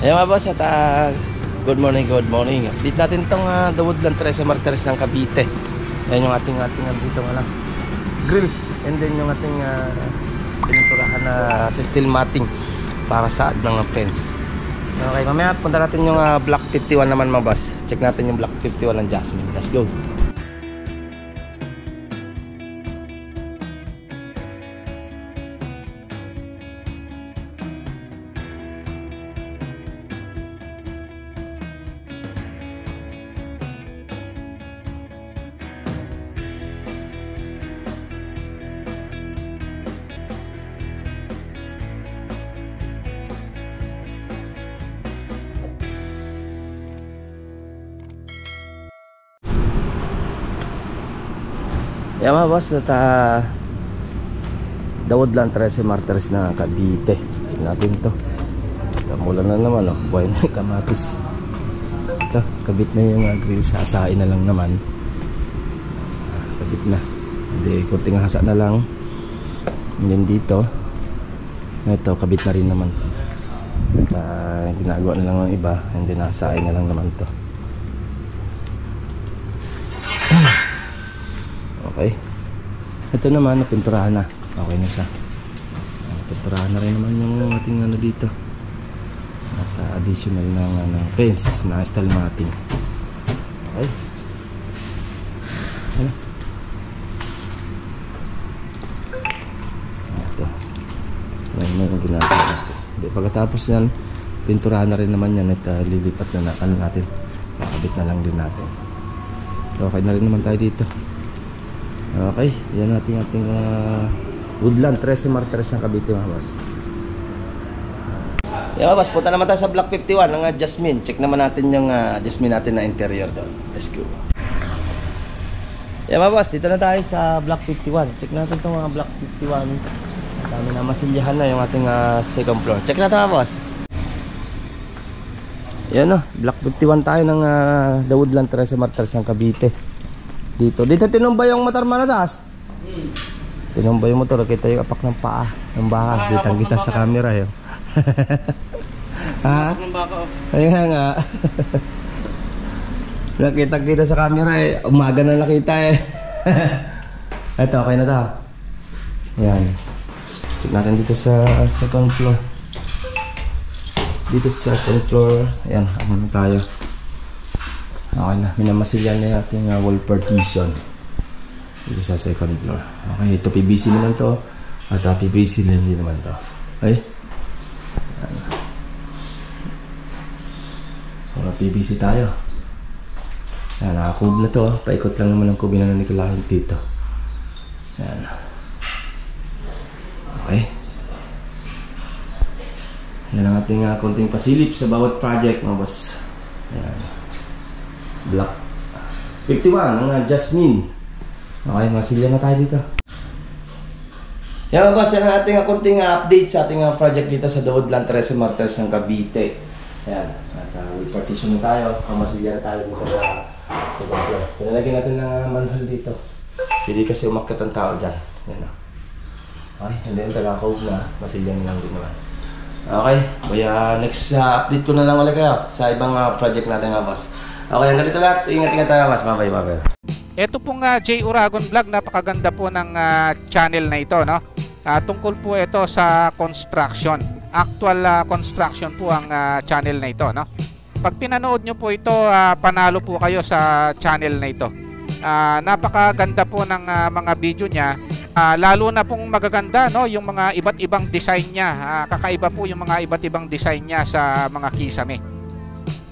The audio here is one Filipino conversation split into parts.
Ayan mga boss, at good morning, good morning. Update natin itong The Woodland 13 Martires ng Cavite. Ayan yung ating dito nga lang grills, and then yung ating pininturahan na sa steel matting para sa ng fence. Okay, mamaya punta natin yung Block 51 naman mga boss. Check natin yung Block 51 ng Jasmine. Let's go. Yan mga boss, at The Woodland 13 Martires na Cavite. Tignan natin ito. Kamulan na naman, oh. Buhay na yung kamatis. Ito, kabit na yung grill. Sasain na lang naman. Kabit na. Hindi, kunting hasa na lang. And then dito, ito, kabit na rin naman. At ginagawa na lang ng iba. And then nasain na lang naman ito. Okay. Ito naman, napinturahan na. Okay na siya. Napinturahan na rin naman yung ating dito. At additional ng fence na steel matting. Okay. Ano? Ito. Yan yung ginagawa natin. Pagkatapos yan, pinturahan na rin naman yan. At lilipat na natin. Kakabit na lang din natin. Ito, okay na rin naman tayo dito. Okay, yan natin ating Woodland 13 Martires ng Cavite mga boss. Yan mga boss, punta naman tayo sa Block 51 ng Jasmine. Check naman natin yung Jasmine natin na interior doon. Let's go. Yan mga boss, dito na tayo sa Block 51. Check natin itong Block 51. Dami na masilyahan na yung ating second floor. Check natin mga boss. Yan o, Block 51 tayo ng The Woodland 13 Martires ng Cavite. Dito tinumbay yung motor manasas. Tinumbay yung motor, kita yung apak ng paa ng baka. Kitang kita sa camera yun. Ha? Ayan nga. Nakita kita sa camera eh. Umaga na nakita eh. Ito, okay na to. Ayan. Check natin dito sa second floor. Dito sa second floor. Ayan, ano na tayo. Okay na, minamasilyan na yung ating wall partition dito sa second floor. Okay, ito PVC naman to. At PVC din naman to. Okay? Mga PVC tayo. Yan, nakakub na to. Paikot lang naman ang kubin na nanikulahin dito. Yan. Okay. Yan ang ating konting pasilip sa bawat project mga boss. Yan. Block 51 ng Jasmine. Okay, masilya na tayo dito. Yan mga boss, yan ang ating konting update sa ating project dito sa The Woodland 13 Martires ng Cavite. Yan, at we partition na tayo. Masilya na tayo dito sa floor. So nalagyan natin ng manhole dito. Hindi kasi umakyat ang tao dyan. Yan o. Okay, hindi yung talakaw na. Masilya na lang din naman. Okay, kaya next update ko na lang ulit kayo sa ibang project natin mga boss. Okay, hanggang dito lahat. Ingat-ingat tayo mas. Bye-bye. Ito pong J. Uragon Vlog, napakaganda po ng channel na ito, no? Tungkol po ito sa construction. Actual construction po ang channel na ito, no? Pag pinanood nyo po ito, panalo po kayo sa channel na ito. Napakaganda po ng mga video niya. Lalo na pong magaganda, no? Yung mga iba't ibang design niya. Kakaiba po yung mga iba't ibang design niya sa mga kisame.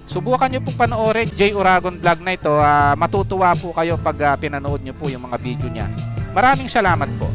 Subukan nyo pong panoorin J. Uragon Vlog na ito. Matutuwa po kayo pag pinanood nyo po yung mga video niya. Maraming salamat po.